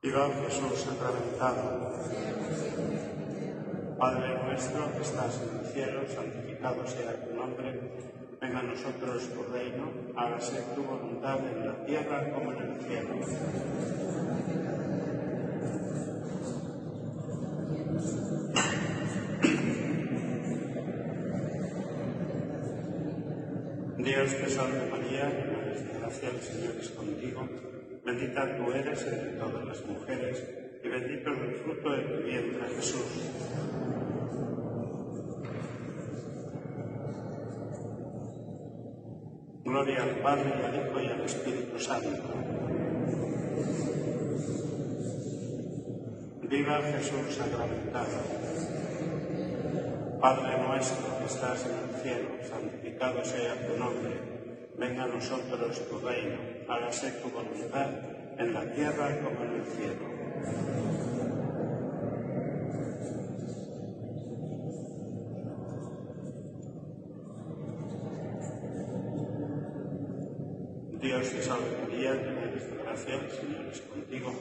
Viva Jesús sacramentado. Padre nuestro que estás en el cielo, santificado sea tu nombre. Venga a nosotros tu reino, hágase tu voluntad en la tierra como en el cielo. Dios te salve María, llena eres de gracia, el Señor es contigo. Bendita tú eres entre todas las mujeres, y bendito es el fruto de tu vientre, Jesús. Gloria al Padre, y al Hijo, y al Espíritu Santo. Viva Jesús sacramentado. Padre nuestro que estás en el cielo, santificado sea tu nombre. Venga a nosotros tu reino, hágase tu voluntad, en la tierra como en el cielo. Dios te salve María, llena eres de gracia, el Señor es contigo.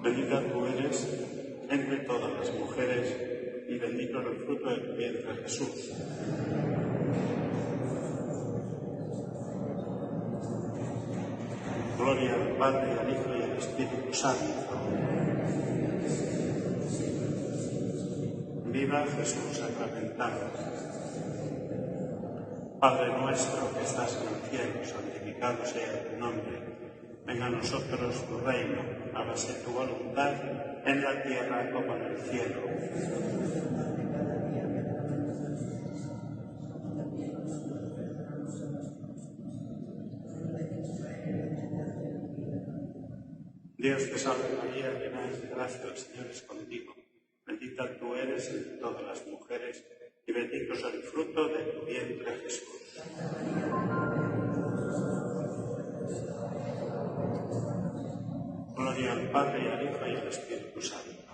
Bendita tú eres entre todas las mujeres, y bendito es el fruto de tu vientre, Jesús. Gloria al Padre, al Hijo y al Espíritu Santo. Viva Jesús sacramentado. Padre nuestro que estás en el cielo, santificado sea tu nombre. Venga a nosotros tu reino, hágase tu voluntad en la tierra como en el cielo. Dios te salve María, llena eres de gracia, el Señor es contigo. Bendita tú eres entre todas las mujeres, y bendito es el fruto de tu vientre, Jesús. Gloria al Padre, y al Hijo, y al Espíritu Santo.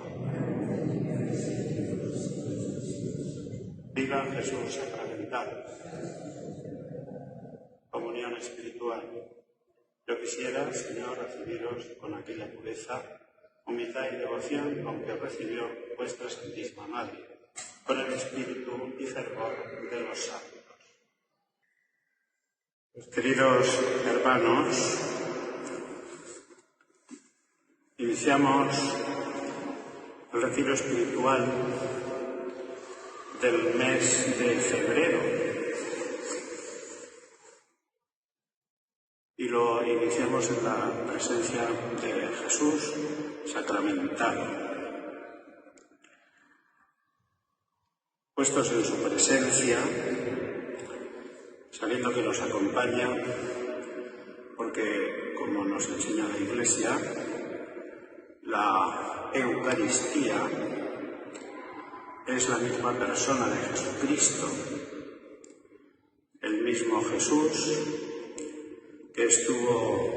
Viva Jesús sacramentado. Comunión espiritual. Yo quisiera, Señor, recibiros con aquella pureza, humildad y devoción con que recibió vuestra Santísima Madre, con el espíritu y fervor de los santos. Queridos hermanos, iniciamos el retiro espiritual del mes de febrero. Y lo iniciamos en la presencia de Jesús sacramentado. Puestos en su presencia, sabiendo que nos acompaña, porque, como nos enseña la Iglesia, la Eucaristía es la misma persona de Jesucristo, el mismo Jesús que estuvo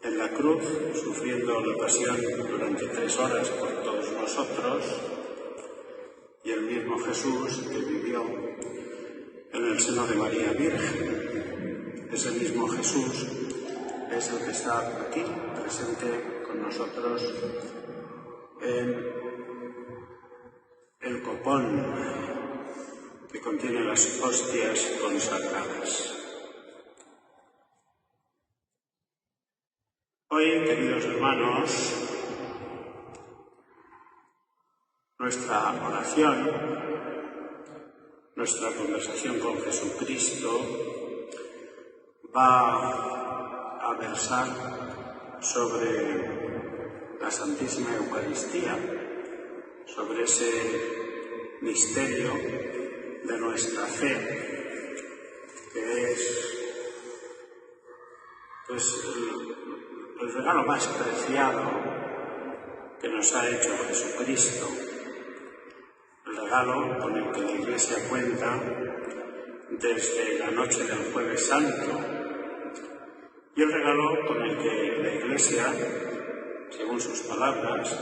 en la cruz sufriendo la pasión durante 3 horas por todos nosotros, y el mismo Jesús que vivió en el seno de María Virgen. Ese mismo Jesús es el que está aquí, presente con nosotros en el copón que contiene las hostias consagradas. Hoy, queridos hermanos, nuestra oración, nuestra conversación con Jesucristo va a versar sobre la Santísima Eucaristía, sobre ese misterio de nuestra fe, que es el regalo más preciado que nos ha hecho Jesucristo, el regalo con el que la Iglesia cuenta desde la noche del Jueves Santo, y el regalo con el que la Iglesia, según sus palabras,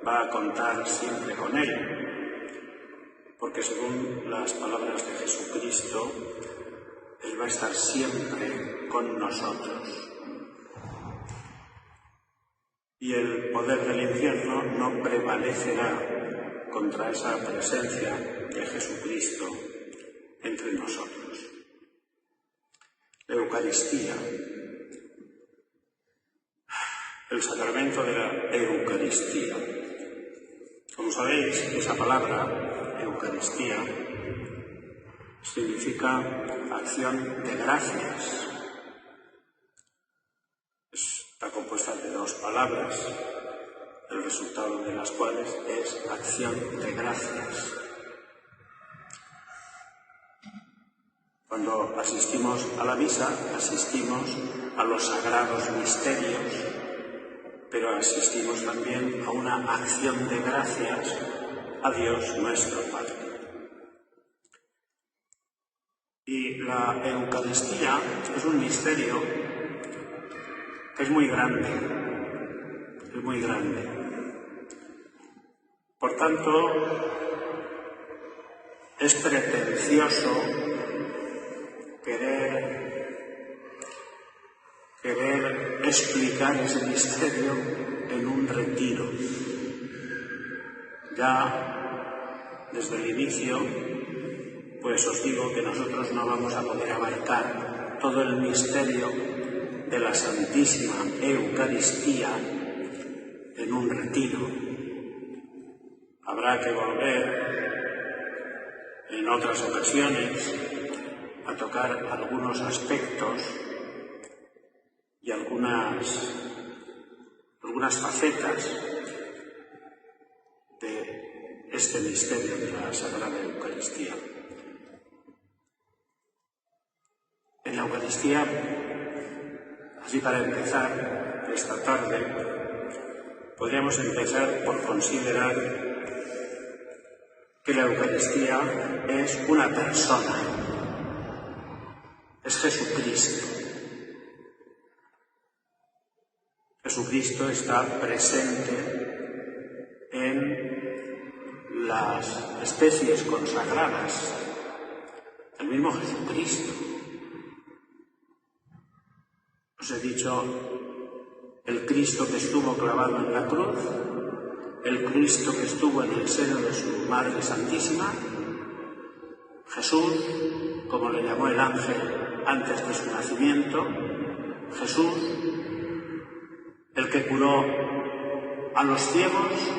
va a contar siempre con él, porque según las palabras de Jesucristo, Él va a estar siempre con nosotros. Y el poder del infierno no prevalecerá contra esa presencia de Jesucristo entre nosotros. La Eucaristía, el sacramento de la Eucaristía. Como sabéis, esa palabra, Eucaristía, significa acción de gracias. Está compuesta de dos palabras, el resultado de las cuales es acción de gracias. Cuando asistimos a la misa, asistimos a los sagrados misterios, pero asistimos también a una acción de gracias a Dios nuestro Padre. Y la Eucaristía es un misterio que es muy grande, Por tanto, es pretencioso querer explicar ese misterio en un retiro. Ya desde el inicio, pues os digo que nosotros no vamos a poder abarcar todo el misterio de la Santísima Eucaristía en un retiro. Habrá que volver en otras ocasiones a tocar algunos aspectos y algunas facetas de este misterio de la Sagrada Eucaristía. En la Eucaristía, así para empezar esta tarde, podríamos empezar por considerar que la Eucaristía es una persona, es Jesucristo. Jesucristo está presente en las especies consagradas, el mismo Jesucristo. Os he dicho el Cristo que estuvo clavado en la cruz, el Cristo que estuvo en el seno de su Madre Santísima, Jesús, como le llamó el ángel antes de su nacimiento, Jesús, el que curó a los ciegos,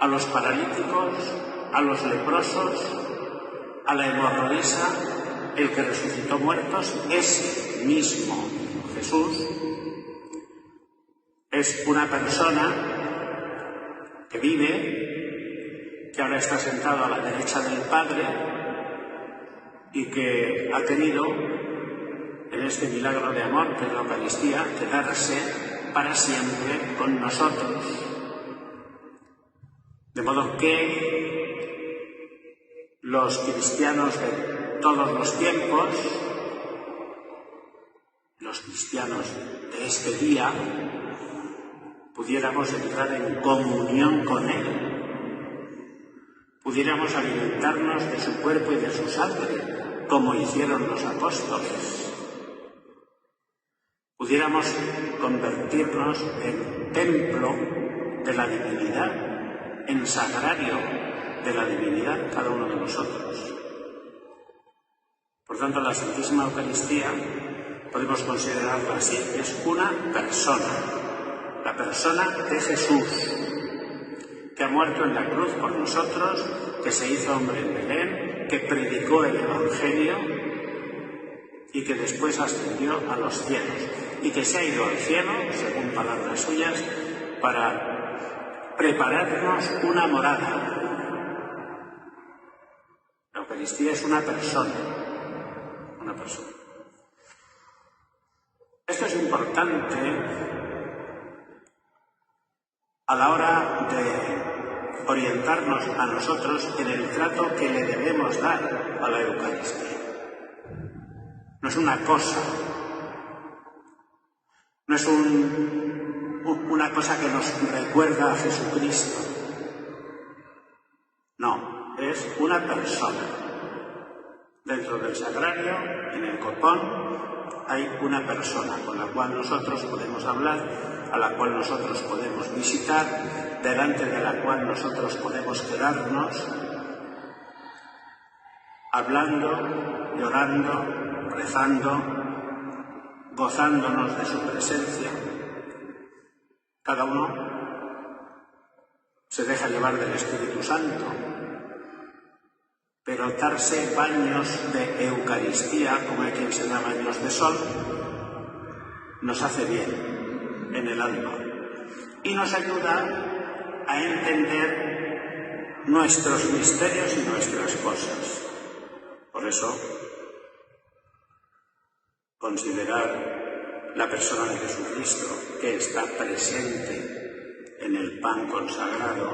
a los paralíticos, a los leprosos, a la hemorroísa, el que resucitó muertos, ese mismo Jesús es una persona que vive, que ahora está sentado a la derecha del Padre y que ha querido, en este milagro de amor que es la Eucaristía, quedarse para siempre con nosotros. De modo que los cristianos de todos los tiempos, los cristianos de este día, pudiéramos entrar en comunión con Él, pudiéramos alimentarnos de su cuerpo y de su sangre, como hicieron los apóstoles, pudiéramos convertirnos en templo de la divinidad, en sagrario de la divinidad, cada uno de nosotros. Por tanto, la Santísima Eucaristía podemos considerarla así, es una persona, la persona de Jesús, que ha muerto en la cruz por nosotros, que se hizo hombre en Belén, que predicó el Evangelio y que después ascendió a los cielos y que se ha ido al cielo, según palabras suyas, para prepararnos una morada. La Eucaristía es una persona. Esto es importante a la hora de orientarnos a nosotros en el trato que le debemos dar a la Eucaristía. No es una cosa, no es una cosa que nos recuerda a Jesucristo. No, es una persona. Dentro del sagrario, en el copón, hay una persona con la cual nosotros podemos hablar, a la cual nosotros podemos visitar, delante de la cual nosotros podemos quedarnos, hablando, llorando, rezando, gozándonos de su presencia. Cada uno se deja llevar del Espíritu Santo, pero darse baños de Eucaristía, como hay quien se da baños de sol, nos hace bien en el alma y nos ayuda a entender nuestros misterios y nuestras cosas. Por eso, considerar la persona de Jesucristo, que está presente en el pan consagrado,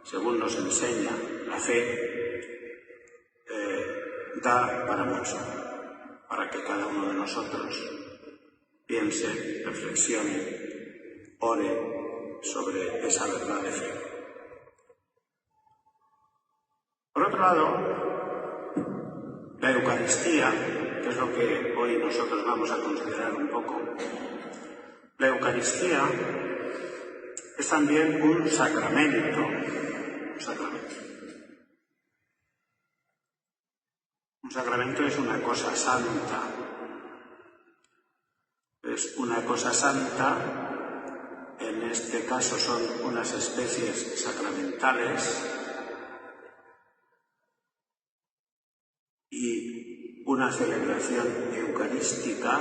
según nos enseña la fe, da para mucho, para que cada uno de nosotros piense, reflexione, ore sobre esa verdad de fe. Por otro lado, la Eucaristía, que es lo que hoy nosotros vamos a considerar un poco, la Eucaristía es también un sacramento. Un sacramento es una cosa santa. Es una cosa santa, en este caso son unas especies sacramentales y una celebración eucarística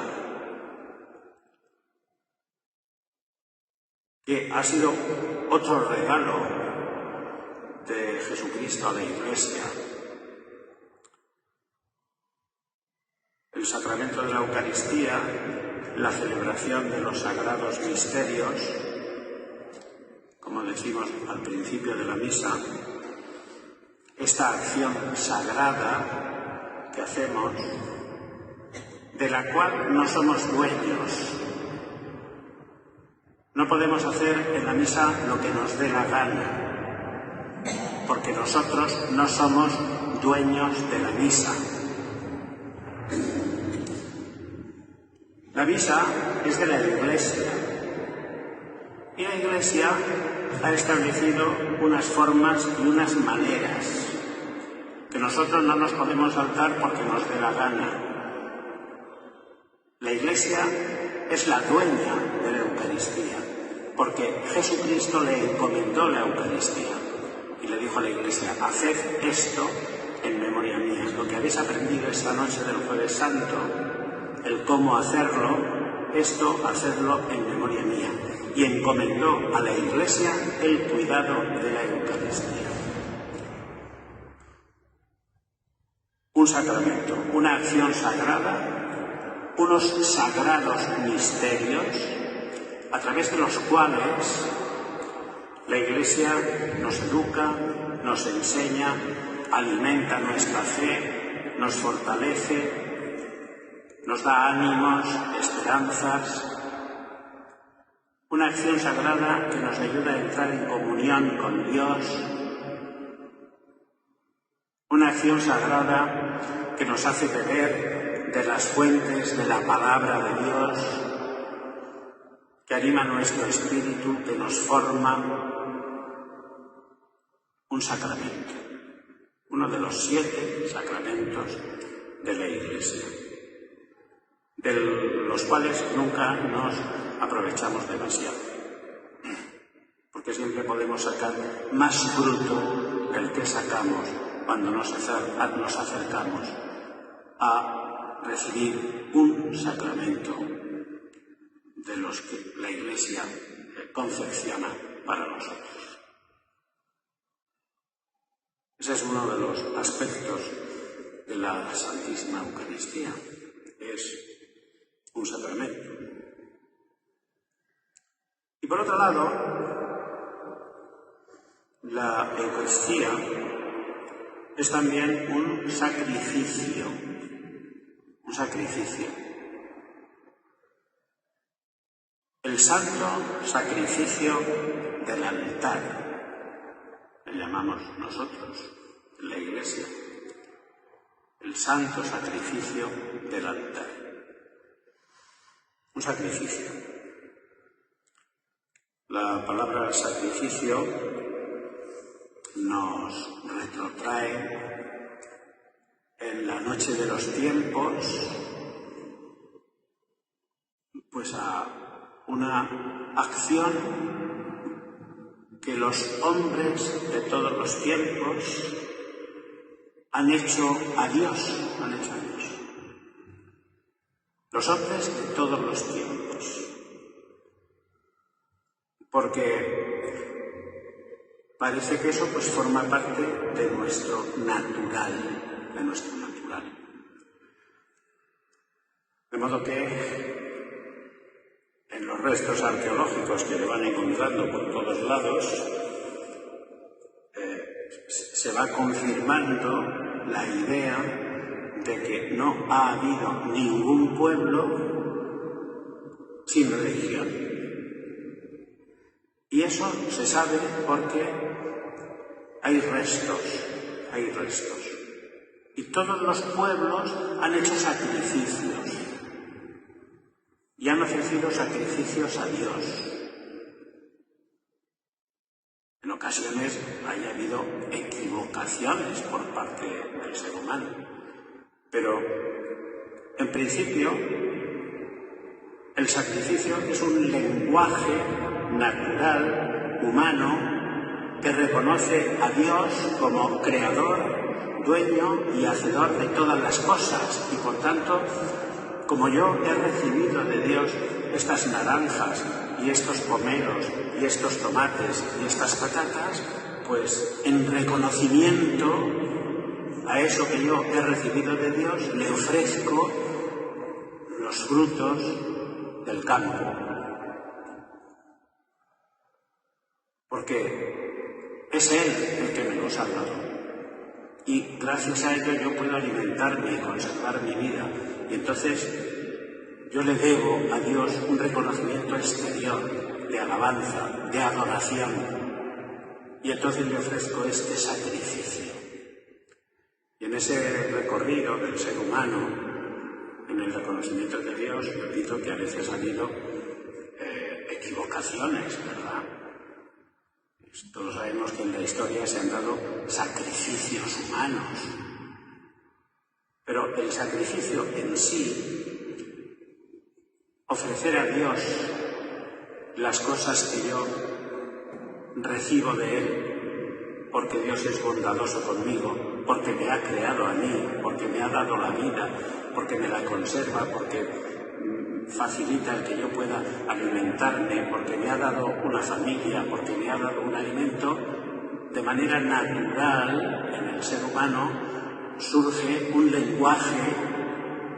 que ha sido otro regalo de Jesucristo a la Iglesia. El sacramento de la Eucaristía, la celebración de los sagrados misterios, como decimos al principio de la misa, esta acción sagrada que hacemos, de la cual no somos dueños. No podemos hacer en la misa lo que nos dé la gana, porque nosotros no somos dueños de la misa. La misa es de la Iglesia y la Iglesia ha establecido unas formas y unas maneras que nosotros no nos podemos saltar porque nos dé la gana. La Iglesia es la dueña de la Eucaristía, porque Jesucristo le encomendó la Eucaristía y le dijo a la Iglesia: haced esto en memoria mía. Lo que habéis aprendido esta noche del Jueves Santo, el cómo hacerlo, esto hacedlo en memoria mía. Y encomendó a la Iglesia el cuidado de la Eucaristía. Un sacramento, una acción sagrada, unos sagrados misterios a través de los cuales la Iglesia nos educa, nos enseña, alimenta nuestra fe, nos fortalece, nos da ánimos, esperanzas. una acción sagrada que nos ayuda a entrar en comunión con Dios, una acción sagrada que nos hace beber de las fuentes de la palabra de Dios, que anima nuestro espíritu, que nos forma, un sacramento, uno de los 7 sacramentos de la Iglesia, de los cuales nunca nos aprovechamos demasiado, porque siempre podemos sacar más fruto del que sacamos cuando nos acercamos a recibir un sacramento de los que la Iglesia confecciona para nosotros. Ese es uno de los aspectos de la Santísima Eucaristía. Es un sacramento. Y por otro lado, la Eucaristía es también un sacrificio. Un sacrificio. El santo sacrificio del altar. Le llamamos nosotros, en la Iglesia, el santo sacrificio del altar. Un sacrificio. La palabra sacrificio nos retrotrae en la noche de los tiempos, pues a una acción que los hombres de todos los tiempos han hecho a Dios, Los hombres de todos los tiempos. Porque parece que eso pues forma parte de nuestro natural, De modo que en los restos arqueológicos que le van encontrando por todos lados, se va confirmando la idea de que no ha habido ningún pueblo sin religión. Y eso se sabe porque hay restos. Y todos los pueblos han hecho sacrificios. Y han ofrecido sacrificios a Dios. En ocasiones haya habido equivocaciones por parte del ser humano. Pero, en principio, el sacrificio es un lenguaje natural, humano, que reconoce a Dios como creador, dueño y hacedor de todas las cosas. Y, por tanto, como yo he recibido de Dios estas naranjas y estos pomeros y estos tomates y estas patatas, pues en reconocimiento a eso que yo he recibido de Dios, le ofrezco los frutos del campo. Porque es Él el que me los ha dado. Y gracias a ello yo puedo alimentarme y conservar mi vida. Y entonces yo le debo a Dios un reconocimiento exterior, de alabanza, de adoración. Y entonces le ofrezco este sacrificio. Y en ese recorrido del ser humano, en el reconocimiento de Dios, repito que a veces ha habido equivocaciones, ¿verdad? Todos sabemos que en la historia se han dado sacrificios humanos. Pero el sacrificio en sí, ofrecer a Dios las cosas que yo recibo de Él, porque Dios es bondadoso conmigo, porque me ha creado a mí, porque me ha dado la vida, porque me la conserva, porque facilita el que yo pueda alimentarme, porque me ha dado una familia, porque me ha dado un alimento, de manera natural en el ser humano surge un lenguaje.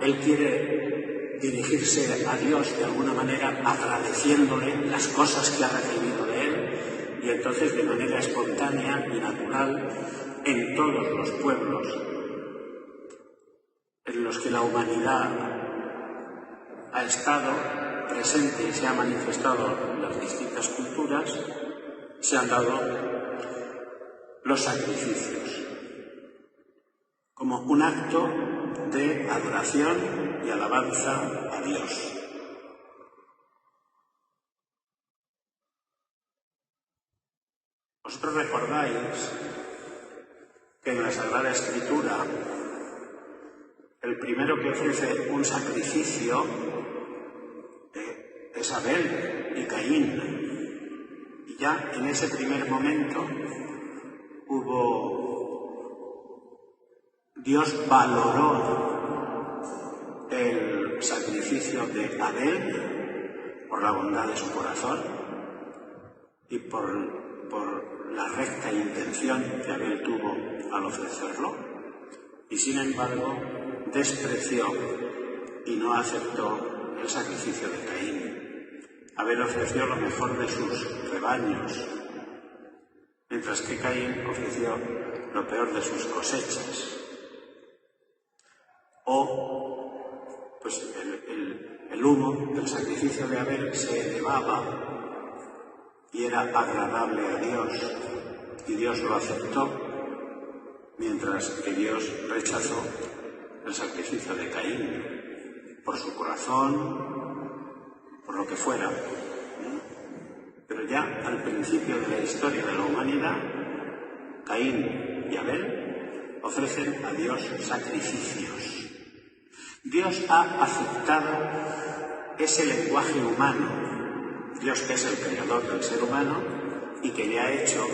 Él quiere dirigirse a Dios de alguna manera agradeciéndole las cosas que ha recibido de Él, y entonces de manera espontánea y natural en todos los pueblos en los que la humanidad ha estado, presente y se ha manifestado en las distintas culturas, se han dado los sacrificios como un acto de adoración y alabanza a Dios. Vosotros recordáis que en la Sagrada Escritura el primero que ofrece un sacrificio es Abel y Caín. Y ya en ese primer momento Dios valoró el sacrificio de Abel por la bondad de su corazón y por la recta intención que Abel tuvo al ofrecerlo, y sin embargo despreció y no aceptó el sacrificio de Caín. Abel ofreció lo mejor de sus rebaños, mientras que Caín ofreció lo peor de sus cosechas. O, pues, el humo del sacrificio de Abel se elevaba y era agradable a Dios, y Dios lo aceptó, mientras que Dios rechazó el sacrificio de Caín, por su corazón, por lo que fuera. Pero ya al principio de la historia de la humanidad, Caín y Abel ofrecen a Dios sacrificios. Dios ha aceptado ese lenguaje humano. Dios, que es el creador del ser humano y que le ha hecho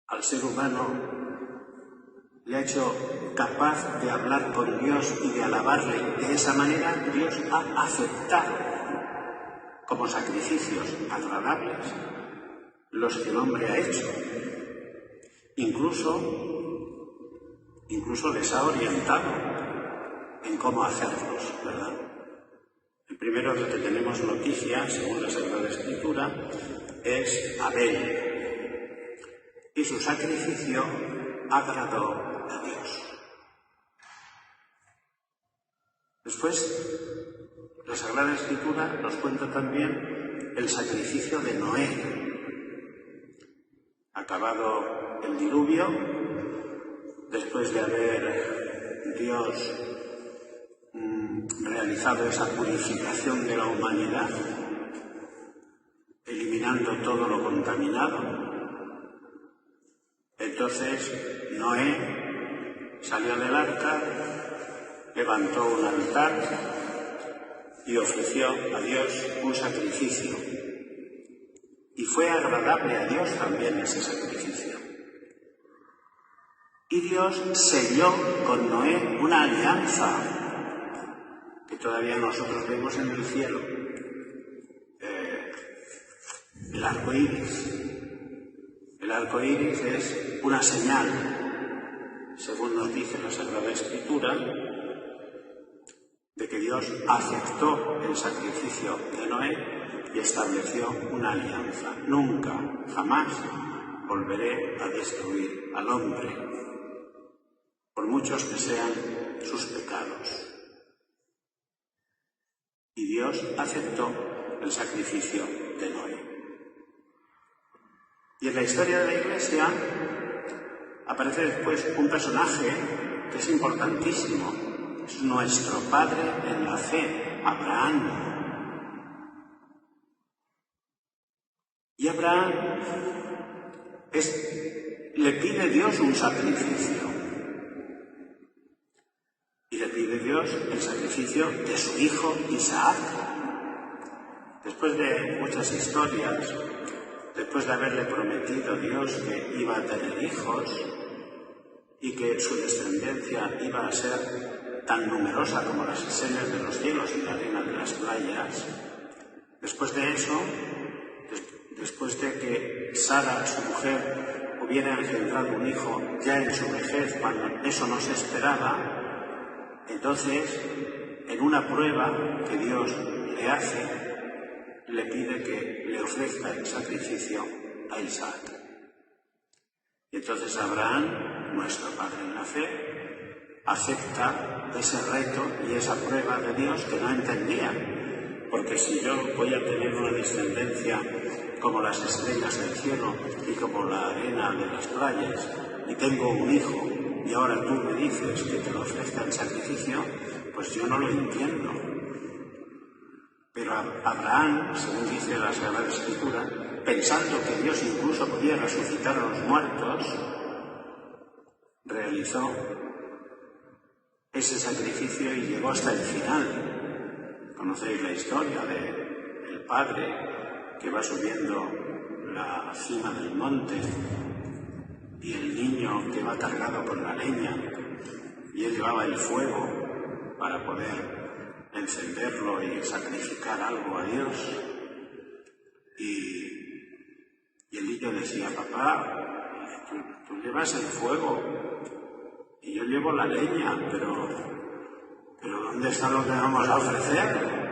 al ser humano, le ha hecho capaz de hablar con Dios y de alabarle. De esa manera Dios ha aceptado como sacrificios agradables los que el hombre ha hecho. Incluso les ha orientado en cómo hacerlos, ¿verdad? El primero del que tenemos noticia, según la Sagrada Escritura, es Abel, y su sacrificio agradó a Dios. Después, la Sagrada Escritura nos cuenta también el sacrificio de Noé. Acabado el diluvio, después de haber Dios realizado esa purificación de la humanidad, eliminando todo lo contaminado, entonces Noé salió del arca, levantó un altar y ofreció a Dios un sacrificio. Y fue agradable a Dios también ese sacrificio. Y Dios selló con Noé una alianza que todavía nosotros vemos en el cielo, el arco iris. El arco iris es una señal, según nos dice la Sagrada Escritura, de que Dios aceptó el sacrificio de Noé y estableció una alianza. Nunca, jamás volveré a destruir al hombre, por muchos que sean sus pecados. Y Dios aceptó el sacrificio de Noé. Y en la historia de la Iglesia aparece después un personaje que es importantísimo. Es nuestro padre en la fe, Abraham. Y Abraham le pide a Dios un sacrificio. Y le pide a Dios el sacrificio de su hijo Isaac. Después de muchas historias, después de haberle prometido a Dios que iba a tener hijos y que su descendencia iba a ser tan numerosa como las estrellas de los cielos y la arena de las playas, después de eso, después de que Sara, su mujer, hubiera engendrado un hijo ya en su vejez, cuando eso no se esperaba, entonces, en una prueba que Dios le hace, le pide que le ofrezca el sacrificio a Isaac. Y entonces Abraham, nuestro padre en la fe, acepta ese reto y esa prueba de Dios que no entendía. Porque si yo voy a tener una descendencia como las estrellas del cielo y como la arena de las playas, y tengo un hijo, y ahora tú me dices que te lo ofrezca en sacrificio, pues yo no lo entiendo. Pero Abraham, según dice la Sagrada Escritura, pensando que Dios incluso podía resucitar a los muertos, realizó ese sacrificio y llegó hasta el final. Conocéis la historia del padre que va subiendo la cima del monte y el niño que va cargado con la leña, y él llevaba el fuego para poder encenderlo y sacrificar algo a Dios. Y el niño decía: papá, tú llevas el fuego y yo llevo la leña, pero ¿dónde está lo que vamos a ofrecer?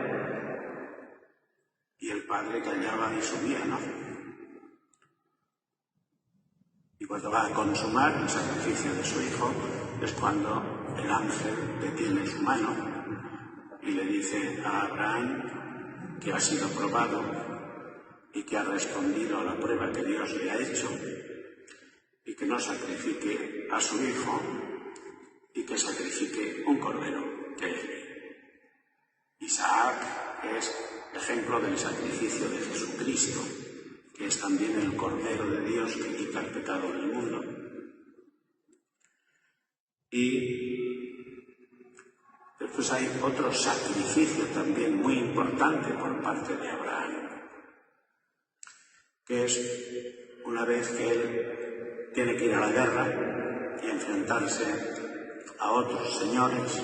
Y el padre callaba y subía, ¿no? Y cuando va a consumar el sacrificio de su hijo, es cuando el ángel detiene su mano y le dice a Abraham que ha sido probado y que ha respondido a la prueba que Dios le ha hecho, y que no sacrifique a su hijo y que sacrifique un cordero que es Isaac. Es ejemplo del sacrificio de Jesucristo, que es también el Cordero de Dios que quita el pecado del mundo. Y después hay otro sacrificio también muy importante por parte de Abraham, que es una vez que él tiene que ir a la guerra y enfrentarse a otros señores,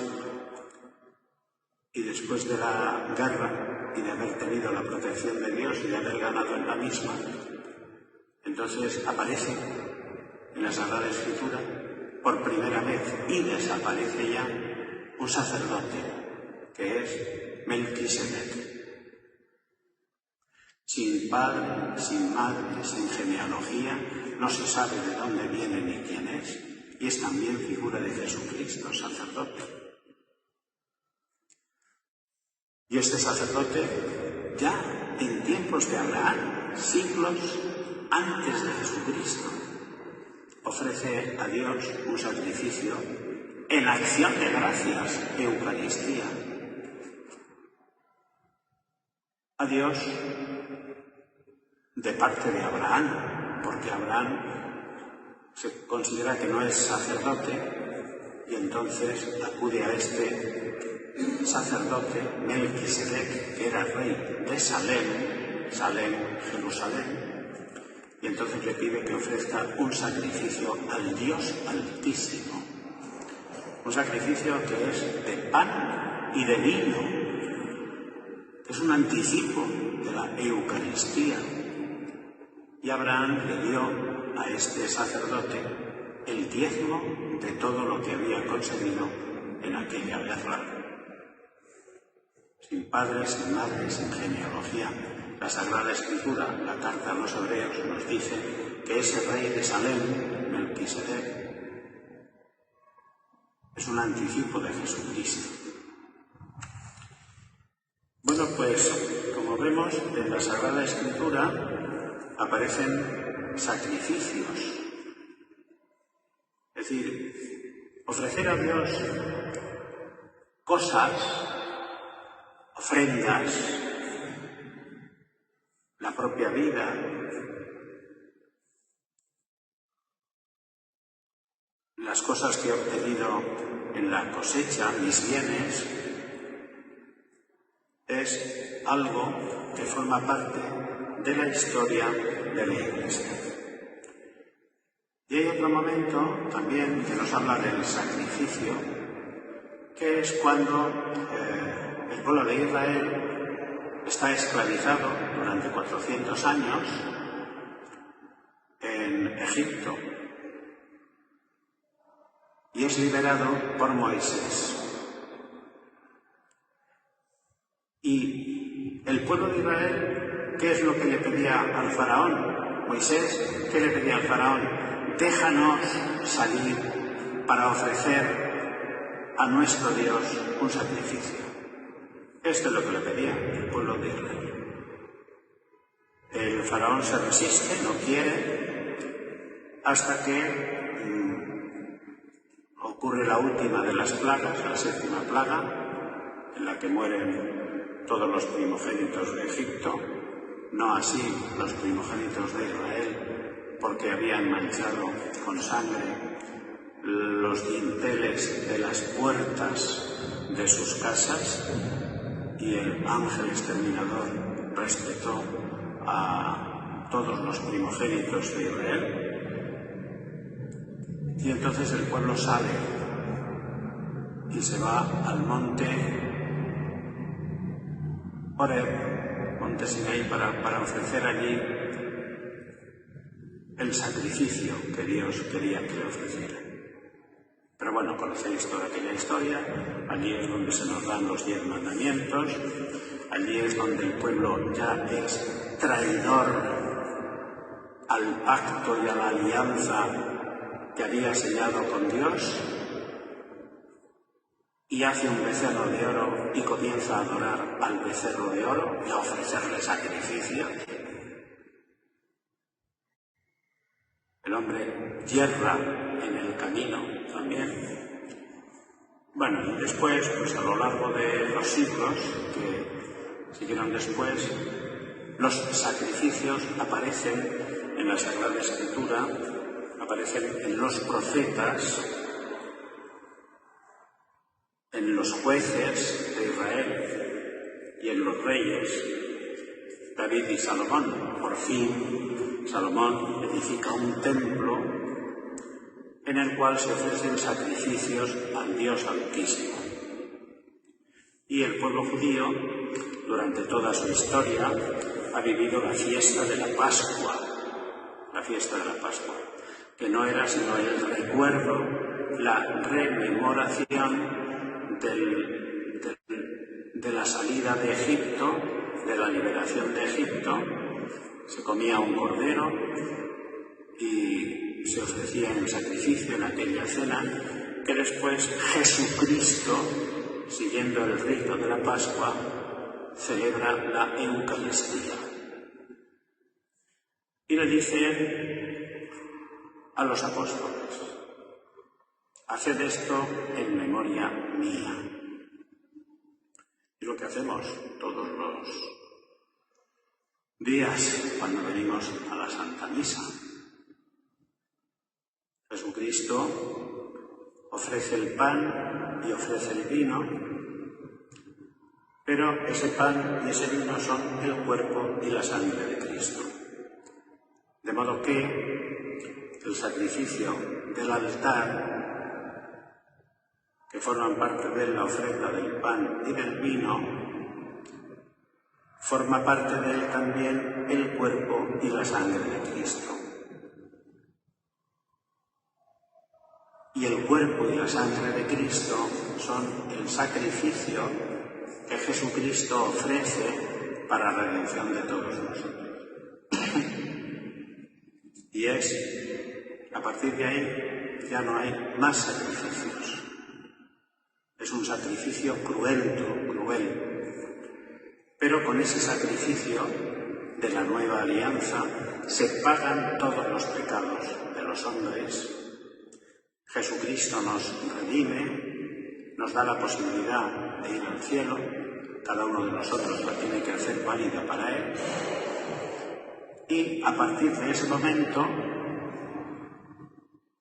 y después de la guerra y de haber tenido la protección de Dios y de haber ganado en la misma, entonces aparece en la Sagrada Escritura por primera vez y desaparece ya un sacerdote que es Melquisedec. Sin padre, sin madre, sin genealogía, no se sabe de dónde viene ni quién es, y es también figura de Jesucristo, sacerdote. Y este sacerdote, ya en tiempos de Abraham, siglos antes de Jesucristo, ofrece a Dios un sacrificio en acción de gracias, Eucaristía. A Dios de parte de Abraham, porque Abraham se considera que no es sacerdote, y entonces acude a este sacerdote Melquisedec, que era rey de Salem, Jerusalén, y entonces le pide que ofrezca un sacrificio al Dios Altísimo, un sacrificio que es de pan y de vino, que es un anticipo de la Eucaristía. Y Abraham le dio a este sacerdote el diezmo de todo lo que había conseguido en aquella guerra. Sin padre, sin madre, sin genealogía. La Sagrada Escritura, la carta a los hebreos, nos dice que ese rey de Salem, Melquisedec, es un anticipo de Jesucristo. Bueno, pues, como vemos, en la Sagrada Escritura aparecen sacrificios. Es decir, ofrecer a Dios cosas, ofrendas, la propia vida, las cosas que he obtenido en la cosecha, mis bienes, es algo que forma parte de la historia de la Iglesia. Y hay otro momento también que nos habla del sacrificio, que es cuando el pueblo de Israel está esclavizado durante 400 años en Egipto y es liberado por Moisés. Y el pueblo de Israel, ¿qué es lo que le pedía al faraón? Moisés, ¿qué le pedía al faraón? Déjanos salir para ofrecer a nuestro Dios un sacrificio. Esto es lo que le pedía el pueblo de Israel. El faraón se resiste, no quiere, hasta que ocurre la última de las plagas, la séptima plaga, en la que mueren todos los primogénitos de Egipto, no así los primogénitos de Israel, porque habían manchado con sangre los dinteles de las puertas de sus casas, y el ángel exterminador respetó a todos los primogénitos de Israel. Y entonces el pueblo sale y se va al monte Horeb, monte Sinaí, para ofrecer allí el sacrificio que Dios quería que le ofreciera. Pero bueno, conocéis toda aquella historia. Allí es donde se nos dan los 10 mandamientos, allí es donde el pueblo ya es traidor al pacto y a la alianza que había sellado con Dios, y hace un becerro de oro y comienza a adorar al becerro de oro y a ofrecerle sacrificios. El hombre yerra en el camino también. Bueno, y después, pues a lo largo de los siglos que siguieron después, los sacrificios aparecen en la Sagrada Escritura, aparecen en los profetas, en los jueces de Israel y en los reyes, David y Salomón. Por fin, Salomón edifica un templo en el cual se ofrecen sacrificios al Dios Altísimo. Y el pueblo judío, durante toda su historia, ha vivido la fiesta de la Pascua, que no era sino el recuerdo, la rememoración de la salida de Egipto, de la liberación de Egipto. Se comía un cordero y se ofrecía en sacrificio en aquella cena, que después Jesucristo, siguiendo el rito de la Pascua, celebra la Eucaristía. Y le dice a los apóstoles: haced esto en memoria mía. Es lo que hacemos todos los días cuando venimos a la Santa Misa. Jesucristo ofrece el pan y ofrece el vino, pero ese pan y ese vino son el cuerpo y la sangre de Cristo. De modo que el sacrificio del altar, que forman parte de la ofrenda del pan y del vino, forma parte de él también el cuerpo y la sangre de Cristo. Y el cuerpo y la sangre de Cristo son el sacrificio que Jesucristo ofrece para la redención de todos nosotros. Y a partir de ahí, ya no hay más sacrificios. Es un sacrificio cruel. Pero con ese sacrificio de la nueva alianza se pagan todos los pecados de los hombres. Jesucristo nos redime, nos da la posibilidad de ir al cielo. Cada uno de nosotros la tiene que hacer válida para él. Y a partir de ese momento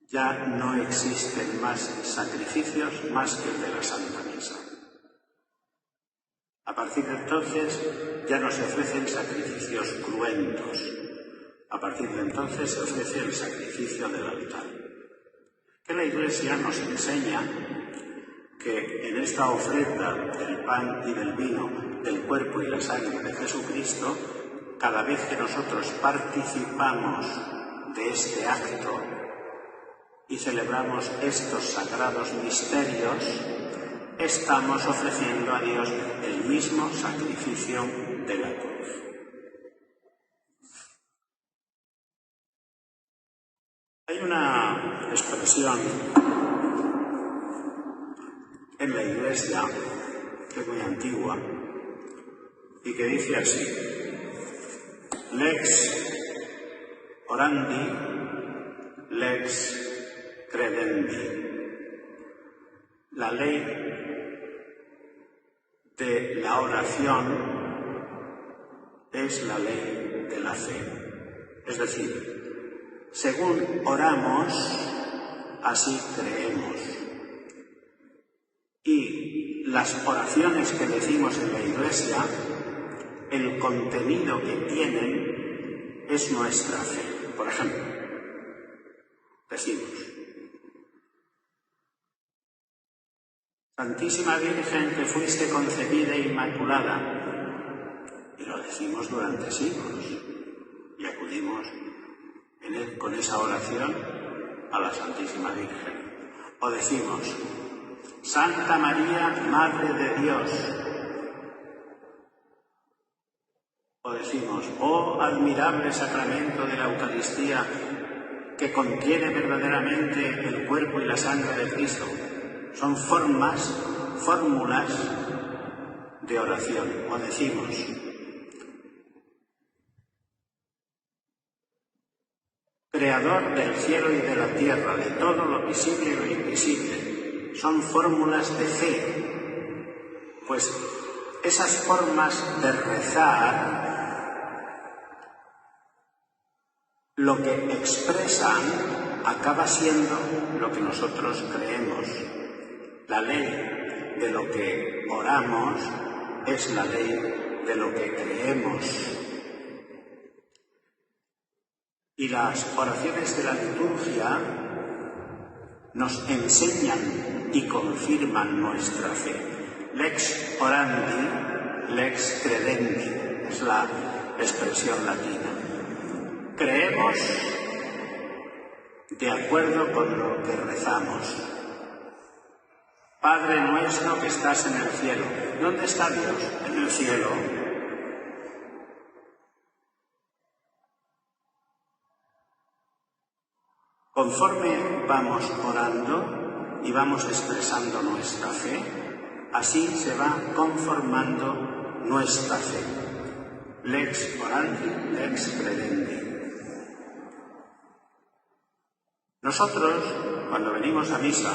ya no existen más sacrificios más que el de la Santa Misa. A partir de entonces ya no se ofrecen sacrificios cruentos. A partir de entonces se ofrece el sacrificio del altar. Que la Iglesia nos enseña que en esta ofrenda del pan y del vino, del cuerpo y la sangre de Jesucristo, cada vez que nosotros participamos de este acto y celebramos estos sagrados misterios, estamos ofreciendo a Dios el mismo sacrificio de la cruz. Hay una expresión en la Iglesia, que es muy antigua, y que dice así: lex orandi, lex credendi. La ley de la oración es la ley de la fe. Es decir, según oramos, así creemos. Y las oraciones que decimos en la Iglesia, el contenido que tienen es nuestra fe. Por ejemplo, decimos: Santísima Virgen, que fuiste concebida inmaculada. Y lo decimos durante siglos. Y acudimos con esa oración a la Santísima Virgen. O decimos: Santa María, Madre de Dios. O decimos: oh admirable sacramento de la Eucaristía, que contiene verdaderamente el cuerpo y la sangre de Cristo. Son fórmulas de oración. O decimos: Creador del cielo y de la tierra, de todo lo visible y lo invisible. Son fórmulas de fe. Pues esas formas de rezar lo que expresan acaba siendo lo que nosotros creemos. La ley de lo que oramos es la ley de lo que creemos. Y las oraciones de la liturgia nos enseñan y confirman nuestra fe. Lex orandi, lex credendi, es la expresión latina. Creemos de acuerdo con lo que rezamos. Padre nuestro que estás en el cielo. ¿Dónde está Dios? En el cielo. Conforme vamos orando y vamos expresando nuestra fe, así se va conformando nuestra fe. Lex orandi, lex credendi. Nosotros, cuando venimos a misa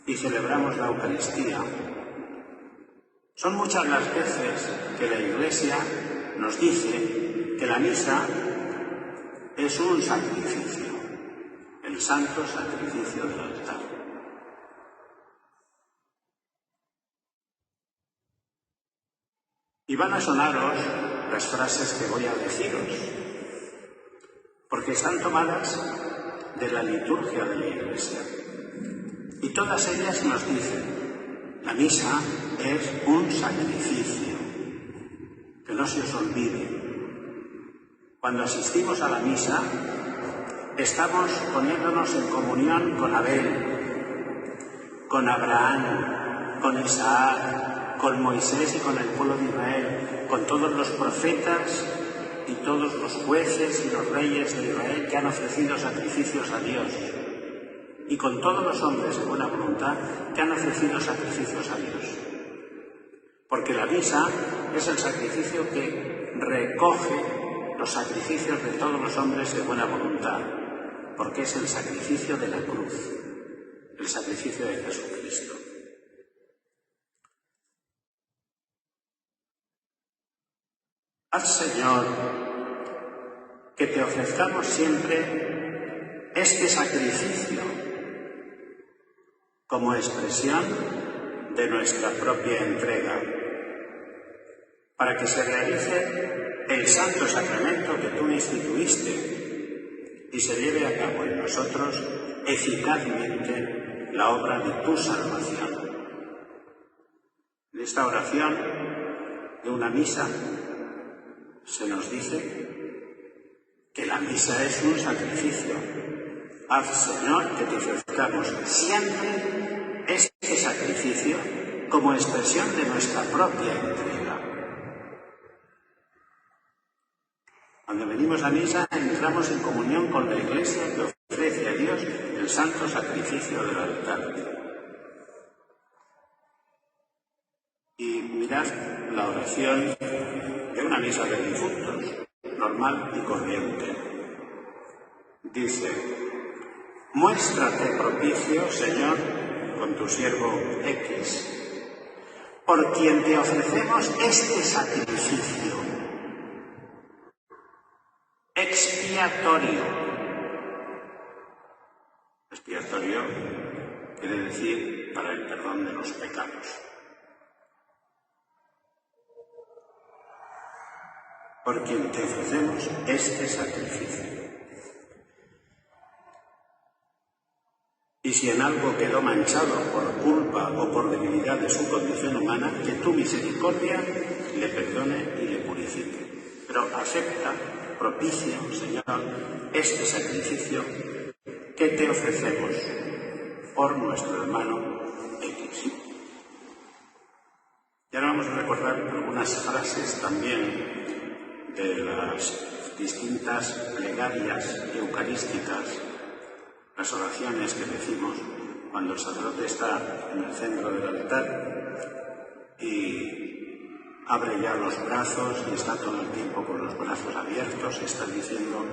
y celebramos la Eucaristía, son muchas las veces que la Iglesia nos dice que la misa es un sacrificio, el santo sacrificio del altar. Y van a sonaros las frases que voy a deciros, porque están tomadas de la liturgia de la Iglesia. Y todas ellas nos dicen: la misa es un sacrificio. Que no se os olvide. Cuando asistimos a la misa, estamos poniéndonos en comunión con Abel, con Abraham, con Isaac, con Moisés y con el pueblo de Israel, con todos los profetas y todos los jueces y los reyes de Israel que han ofrecido sacrificios a Dios, y con todos los hombres de buena voluntad que han ofrecido sacrificios a Dios. Porque la misa es el sacrificio que recoge los sacrificios de todos los hombres de buena voluntad, porque es el sacrificio de la cruz, el sacrificio de Jesucristo. Haz, Señor, que te ofrezcamos siempre este sacrificio como expresión de nuestra propia entrega, para que se realice el santo sacramento que tú instituiste y se lleve a cabo en nosotros eficazmente la obra de tu salvación. En esta oración de una misa se nos dice que la misa es un sacrificio. Haz, Señor, que te ofrezcamos siempre este sacrificio como expresión de nuestra propia entrega. Cuando venimos a misa, entramos en comunión con la Iglesia que ofrece a Dios el santo sacrificio del altar. celebración de una misa de difuntos, normal y corriente. Dice: muéstrate propicio, Señor, con tu siervo X, por quien te ofrecemos este sacrificio expiatorio. Expiatorio quiere decir para el perdón de los pecados. Por quien te ofrecemos este sacrificio. Y si en algo quedó manchado por culpa o por debilidad de su condición humana, que tu misericordia le perdone y le purifique. Pero acepta, propicia, Señor, este sacrificio que te ofrecemos por nuestro hermano X. Y ahora vamos a recordar algunas frases también de las distintas plegarias eucarísticas, las oraciones que decimos cuando el sacerdote está en el centro del altar y abre ya los brazos y está todo el tiempo con los brazos abiertos, está diciendo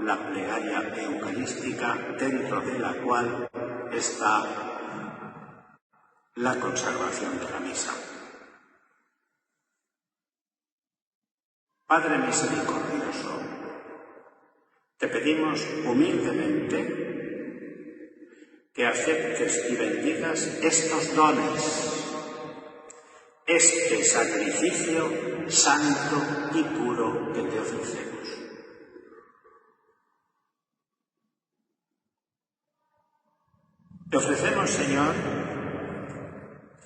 la plegaria eucarística dentro de la cual está la consagración de la misa. Padre misericordioso, te pedimos humildemente que aceptes y bendigas estos dones, este sacrificio santo y puro que te ofrecemos. Te ofrecemos, Señor,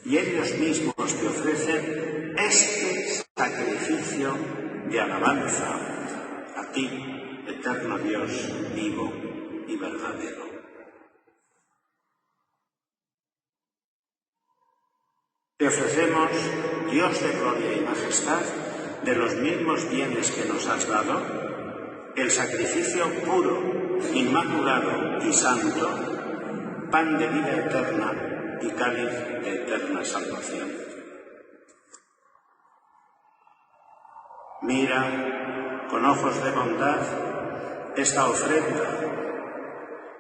y ellos mismos te ofrecen este sacrificio de alabanza a ti, eterno Dios vivo y verdadero. Te ofrecemos, Dios de gloria y majestad, de los mismos bienes que nos has dado, el sacrificio puro, inmaculado y santo, pan de vida eterna y cáliz de eterna salvación. Mira con ojos de bondad esta ofrenda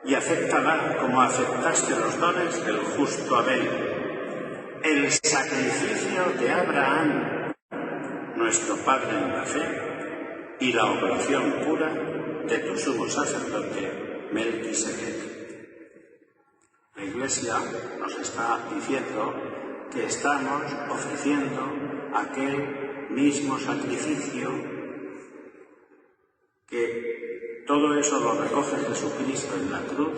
y acéptala como aceptaste los dones del justo Abel, el sacrificio de Abraham, nuestro Padre en la fe, y la oblación pura de tu sumo sacerdote, Melquisedec. La Iglesia nos está diciendo que estamos ofreciendo aquel mismo sacrificio, que todo eso lo recoge Jesucristo en la cruz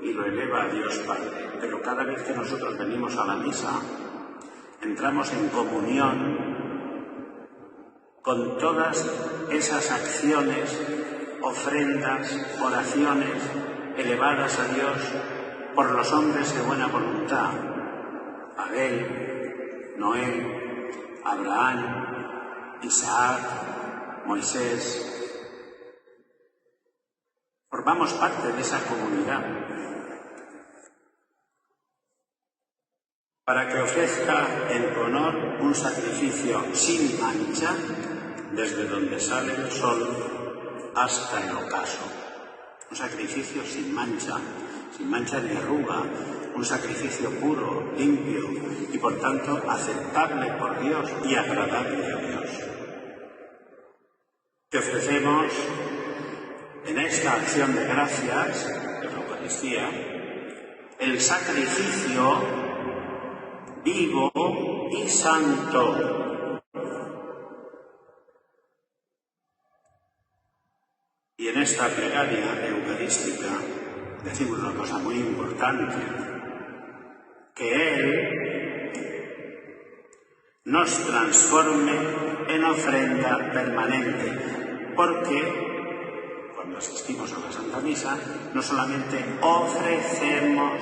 y lo eleva a Dios Padre. Pero cada vez que nosotros venimos a la misa, entramos en comunión con todas esas acciones, ofrendas, oraciones elevadas a Dios por los hombres de buena voluntad: Abel, Noé, Abraham, Isaac, Moisés. Formamos parte de esa comunidad para que ofrezca en tu honor un sacrificio sin mancha desde donde sale el sol hasta el ocaso. Un sacrificio sin mancha ni arruga, un sacrificio puro, limpio y por tanto aceptable por Dios y agradable a Dios. Te ofrecemos en esta acción de gracias de la Eucaristía el sacrificio vivo y santo. Y en esta plegaria eucarística decimos una cosa muy importante: que Él nos transforme en ofrenda permanente, porque cuando asistimos a la Santa Misa no solamente ofrecemos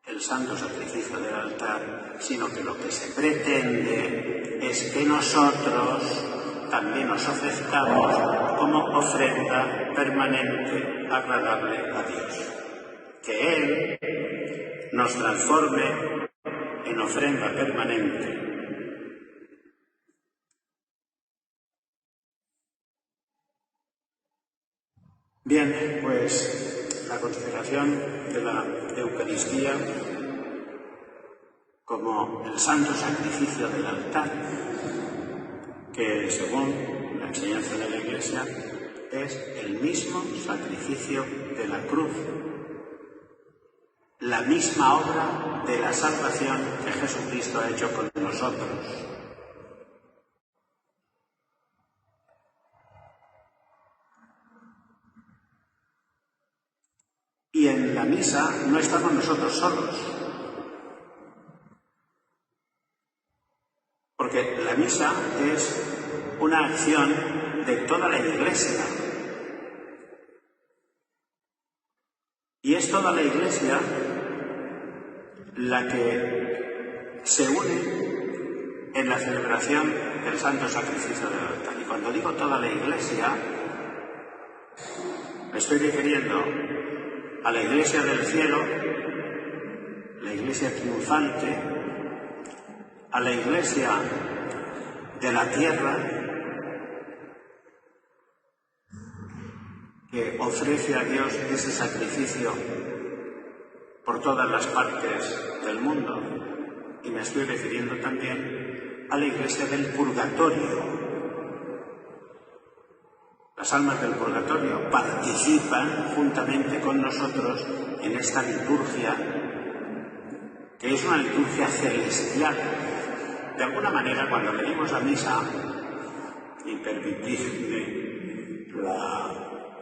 el santo sacrificio del altar, sino que lo que se pretende es que nosotros también nos ofrezcamos como ofrenda permanente, agradable a Dios. Que Él nos transforme en ofrenda permanente Bien, pues la consideración de la Eucaristía como el santo sacrificio del altar, que según la enseñanza de la Iglesia es el mismo sacrificio de la cruz, la misma obra de la salvación que Jesucristo ha hecho con nosotros. Y en la misa no estamos nosotros solos, porque la misa es una acción de toda la Iglesia. Y es toda la Iglesia la que se une en la celebración del santo sacrificio del altar. Y cuando digo toda la Iglesia, me estoy refiriendo a la Iglesia del cielo, la Iglesia triunfante, a la Iglesia de la tierra, que ofrece a Dios ese sacrificio por todas las partes del mundo. Y me estoy refiriendo también a la Iglesia del purgatorio. Las almas del purgatorio participan juntamente con nosotros en esta liturgia, que es una liturgia celestial. De alguna manera, cuando venimos a misa, y permitidme la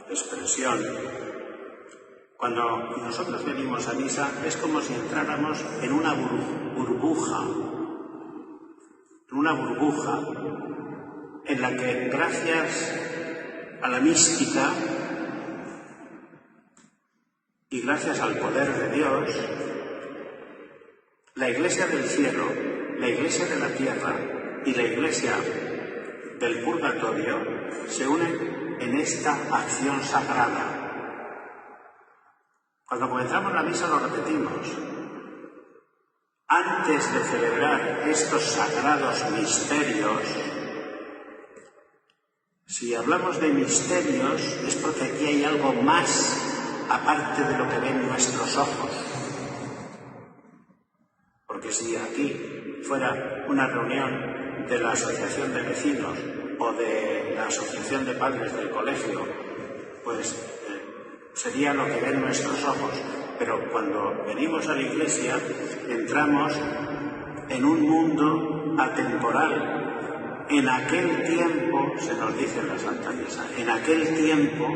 expresión, cuando nosotros venimos a misa es como si entráramos en una burbuja, en la que gracias a la mística y gracias al poder de Dios, la Iglesia del cielo, la Iglesia de la tierra y la Iglesia del purgatorio se unen en esta acción sagrada. Cuando comenzamos la misa lo repetimos. Antes de celebrar estos sagrados misterios, si hablamos de misterios es porque aquí hay algo más aparte de lo que ven nuestros ojos. Porque si aquí fuera una reunión de la asociación de vecinos o de la asociación de padres del colegio, pues sería lo que ven nuestros ojos. Pero cuando venimos a la Iglesia entramos en un mundo atemporal. En aquel tiempo, se nos dice en la Santa Misa, en aquel tiempo,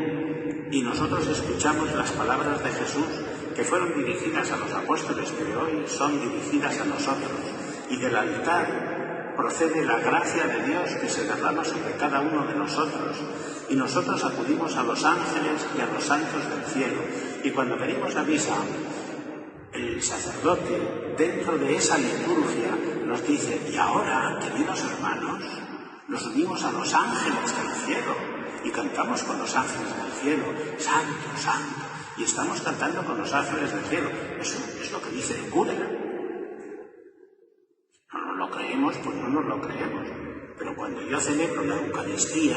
y nosotros escuchamos las palabras de Jesús que fueron dirigidas a los apóstoles, que hoy son dirigidas a nosotros, y del altar procede la gracia de Dios que se derrama sobre cada uno de nosotros, y nosotros acudimos a los ángeles y a los santos del cielo, y cuando venimos a misa, el sacerdote, dentro de esa liturgia, nos dice: y ahora, queridos hermanos, nos unimos a los ángeles del cielo y cantamos con los ángeles del cielo, santo, santo, y estamos cantando con los ángeles del cielo. Eso es lo que dice el cura. No nos lo creemos, pues no nos lo creemos. Pero cuando yo celebro la Eucaristía,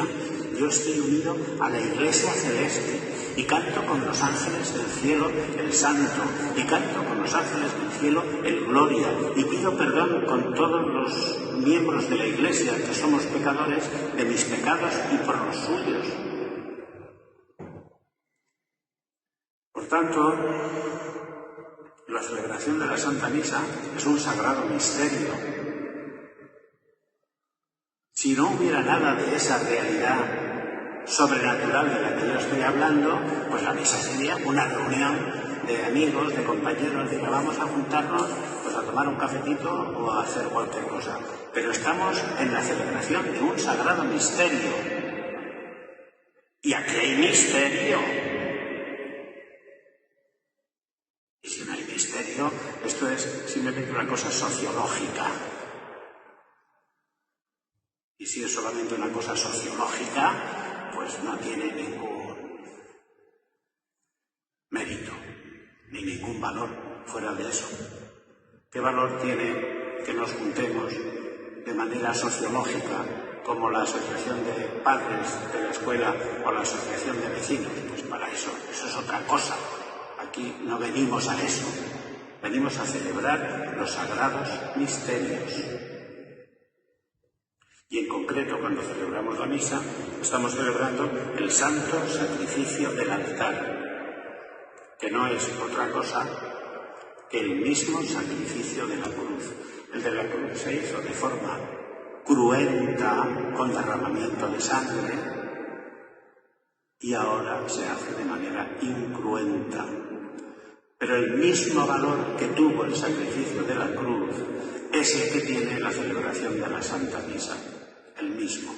yo estoy unido a la Iglesia celeste y canto con los ángeles del cielo el santo, y canto con los ángeles del cielo el gloria, y pido perdón con todos los miembros de la Iglesia que somos pecadores de mis pecados y por los suyos. Por tanto, la celebración de la Santa Misa es un sagrado misterio. Si no hubiera nada de esa realidad sobrenatural de la que yo estoy hablando, pues la misa sería una reunión de amigos, de compañeros, de que vamos a juntarnos pues a tomar un cafetito o a hacer cualquier cosa. Pero estamos en la celebración de un sagrado misterio. Y aquí hay misterio. Y si no hay misterio, esto es simplemente una cosa sociológica. Y si es solamente una cosa sociológica, pues no tiene ningún mérito, ni ningún valor fuera de eso. ¿Qué valor tiene que nos juntemos de manera sociológica como la asociación de padres de la escuela o la asociación de vecinos. Pues para eso es otra cosa. Aquí no venimos a eso. Venimos a celebrar los sagrados misterios. Y en concreto, cuando celebramos la misa, estamos celebrando el santo sacrificio del altar, que no es otra cosa que el mismo sacrificio de la cruz. El de la cruz se hizo de forma cruenta, con derramamiento de sangre, y ahora se hace de manera incruenta. Pero el mismo valor que tuvo el sacrificio de la cruz es el que tiene la celebración de la Santa Misa, el mismo.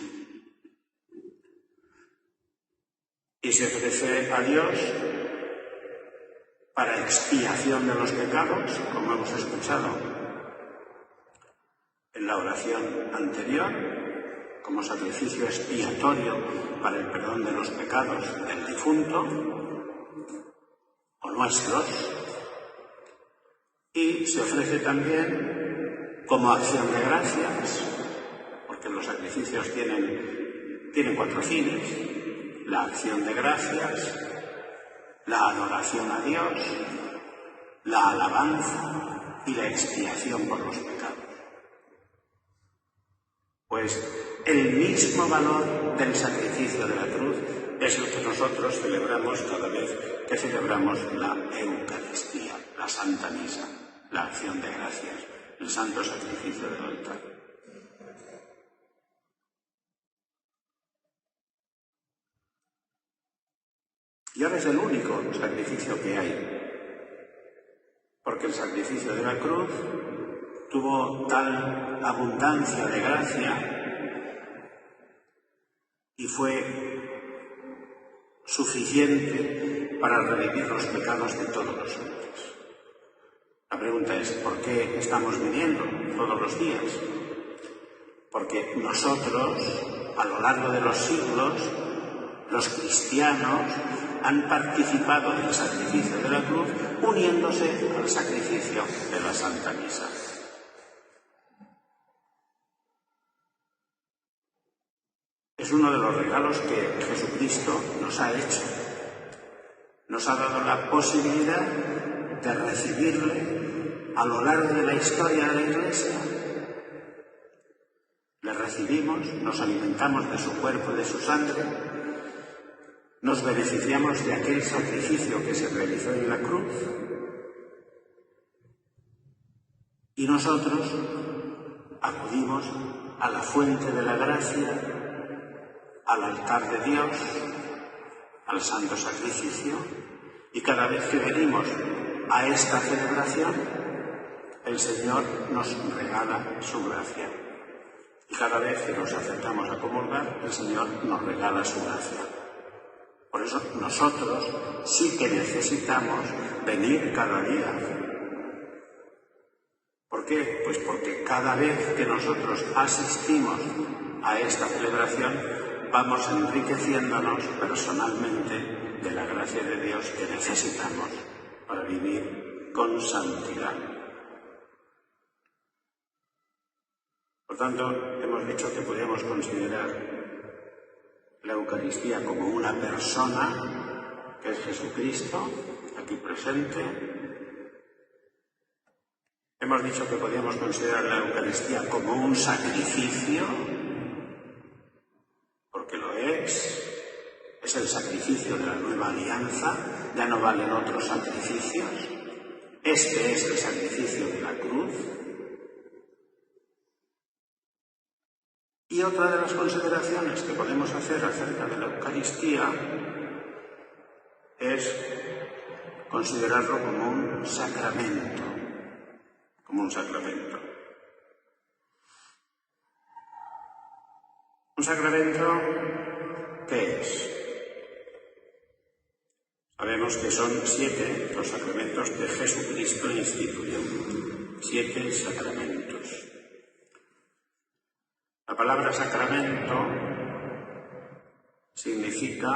Y se ofrece a Dios para expiación de los pecados, como hemos escuchado en la oración anterior, como sacrificio expiatorio para el perdón de los pecados del difunto o nuestros, y se ofrece también como acción de gracias, porque los sacrificios tienen 4 fines: la acción de gracias, la adoración a Dios, la alabanza y la expiación por los pecados. Pues el mismo valor del sacrificio de la cruz es lo que nosotros celebramos cada vez que celebramos la Eucaristía, la Santa Misa, la acción de gracias, el santo sacrificio del altar. Y ahora es el único sacrificio que hay, porque el sacrificio de la cruz tuvo tal abundancia de gracia y fue suficiente para redimir los pecados de todos los hombres. La pregunta es, ¿por qué estamos viniendo todos los días? Porque nosotros, a lo largo de los siglos, los cristianos han participado del sacrificio de la cruz uniéndose al sacrificio de la Santa Misa. Es uno de los regalos que Jesucristo nos ha hecho. Nos ha dado la posibilidad de recibirle a lo largo de la historia de la Iglesia. Le recibimos, nos alimentamos de su cuerpo y de su sangre, nos beneficiamos de aquel sacrificio que se realizó en la cruz, y nosotros acudimos a la fuente de la gracia, al altar de Dios, al santo sacrificio, y cada vez que venimos a esta celebración, el Señor nos regala su gracia. Y cada vez que nos acercamos a comulgar, el Señor nos regala su gracia. Por eso nosotros sí que necesitamos venir cada día. ¿Por qué? Pues porque cada vez que nosotros asistimos a esta celebración, vamos enriqueciéndonos personalmente de la gracia de Dios que necesitamos para vivir con santidad. Por tanto, hemos dicho que podemos considerar la Eucaristía como una persona, que es Jesucristo, aquí presente. Hemos dicho que podíamos considerar la Eucaristía como un sacrificio, porque lo es el sacrificio de la nueva alianza, ya no valen otros sacrificios. Este es el sacrificio de la cruz. Y otra de las consideraciones que podemos hacer acerca de la Eucaristía es considerarlo como un sacramento, ¿Un sacramento qué es? Sabemos que son 7 los sacramentos que Jesucristo instituyó. 7 sacramentos. La palabra sacramento significa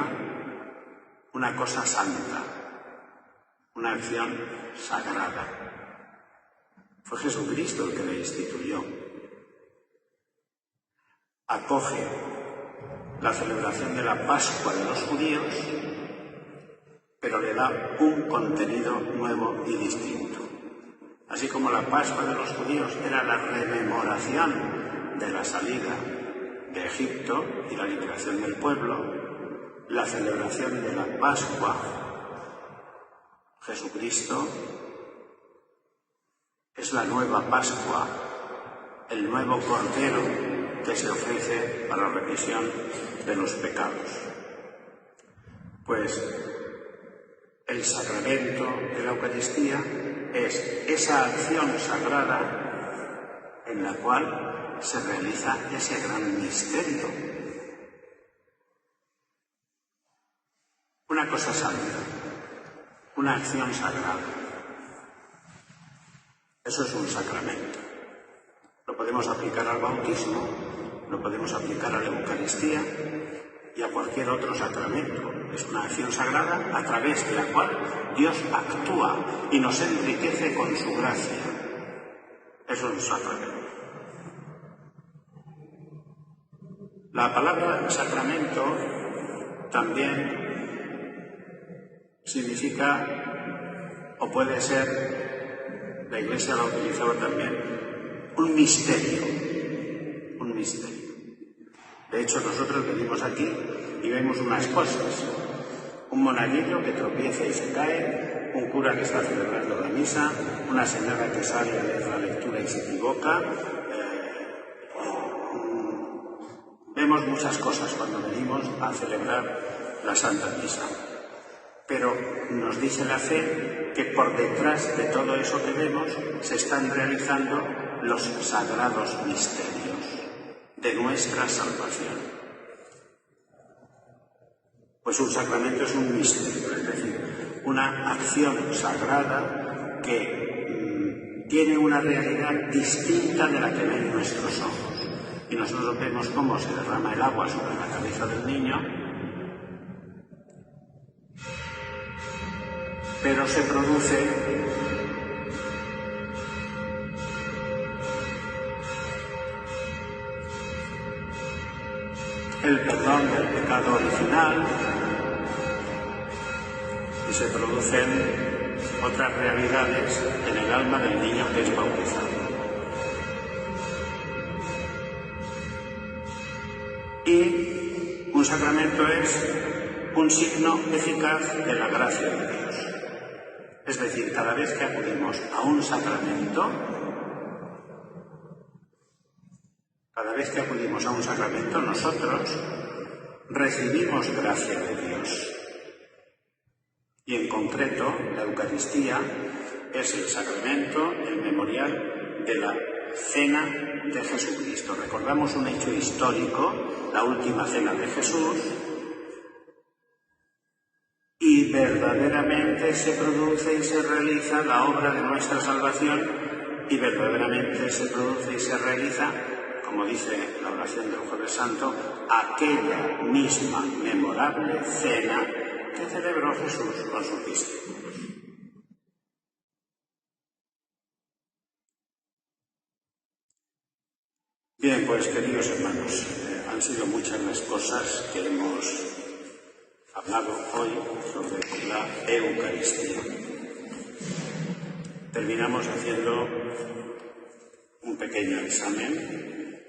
una cosa santa, una acción sagrada. Fue Jesucristo el que la instituyó. acoge la celebración de la Pascua de los judíos, pero le da un contenido nuevo y distinto. Así como la Pascua de los judíos era la rememoración de la salida de Egipto y la liberación del pueblo, la celebración de la Pascua, Jesucristo, es la nueva Pascua, el nuevo Cordero que se ofrece para la remisión de los pecados. Pues el sacramento de la Eucaristía es esa acción sagrada en la cual se realiza ese gran misterio. Una cosa santa, una acción sagrada. Eso es un sacramento. Lo podemos aplicar al bautismo, lo podemos aplicar a la Eucaristía y a cualquier otro sacramento. Es una acción sagrada a través de la cual Dios actúa y nos enriquece con su gracia. Eso es un sacramento. La palabra sacramento también significa, o puede ser, la Iglesia lo ha utilizado también, un misterio. Un misterio. De hecho, nosotros venimos aquí y vemos unas cosas. Un monaguillo que tropieza y se cae, un cura que está celebrando la misa, una señora que sale a leer la lectura y se equivoca. Vemos muchas cosas cuando venimos a celebrar la Santa Misa. Pero nos dice la fe que por detrás de todo eso que vemos se están realizando los sagrados misterios de nuestra salvación. Pues un sacramento es un misterio, es decir, una acción sagrada que tiene una realidad distinta de la que ven nuestros ojos. Y nosotros vemos cómo se derrama el agua sobre la cabeza del niño, pero se produce el perdón del pecado original y se producen otras realidades en el alma del niño que es bautizado. Y un sacramento es un signo eficaz de la gracia de Dios. Es decir, cada vez que acudimos a un sacramento, nosotros recibimos gracia de Dios. Y en concreto, la Eucaristía es el sacramento, el memorial de la Cena de Jesucristo. Recordamos un hecho histórico, la última cena de Jesús, y verdaderamente se produce y se realiza la obra de nuestra salvación, y verdaderamente se produce y se realiza, como dice la oración del Jueves Santo, aquella misma memorable cena que celebró Jesús con sus discípulos. Bien, pues queridos hermanos, han sido muchas las cosas que hemos hablado hoy sobre la Eucaristía. Terminamos haciendo un pequeño examen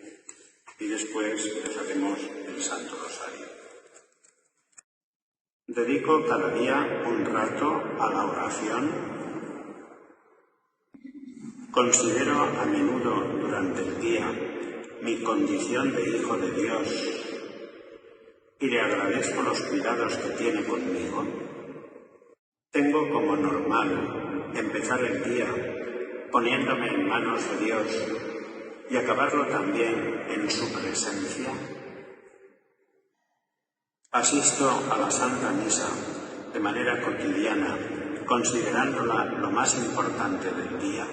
y después rezaremos el Santo Rosario. Dedico cada día un rato a la oración. Considero a menudo durante el día mi condición de hijo de Dios y le agradezco los cuidados que tiene conmigo. Tengo como normal empezar el día poniéndome en manos de Dios y acabarlo también en su presencia. Asisto a la Santa Misa de manera cotidiana, considerándola lo más importante del día.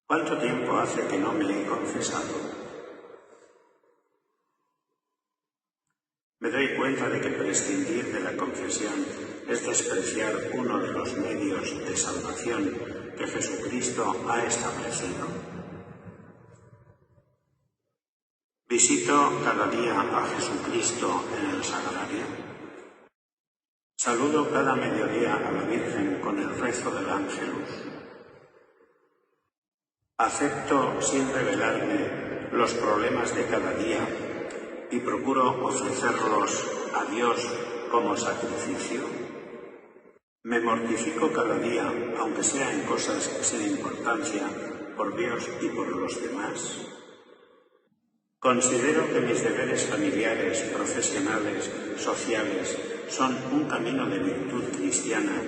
¿Cuánto tiempo hace que no me he confesado? Me doy cuenta de que prescindir de la confesión es despreciar uno de los medios de salvación que Jesucristo ha establecido. Visito cada día a Jesucristo en el sagrario. Saludo cada mediodía a la Virgen con el rezo del Ángelus. Acepto sin revelarme los problemas de cada día y procuro ofrecerlos a Dios como sacrificio. Me mortifico cada día, aunque sea en cosas sin importancia, por Dios y por los demás. Considero que mis deberes familiares, profesionales, sociales, son un camino de virtud cristiana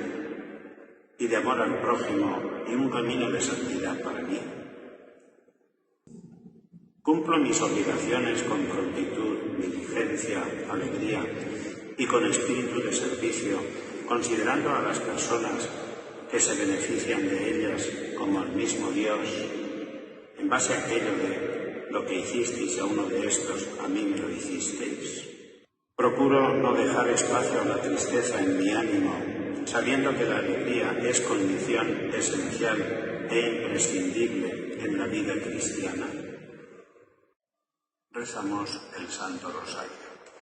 y de amor al prójimo y un camino de santidad para mí. Cumplo mis obligaciones con prontitud, diligencia, alegría y con espíritu de servicio, considerando a las personas que se benefician de ellas como al mismo Dios, en base a aquello de lo que hicisteis a uno de estos, a mí me lo hicisteis. Procuro no dejar espacio a la tristeza en mi ánimo, sabiendo que la alegría es condición esencial e imprescindible en la vida cristiana. Rezamos el Santo Rosario.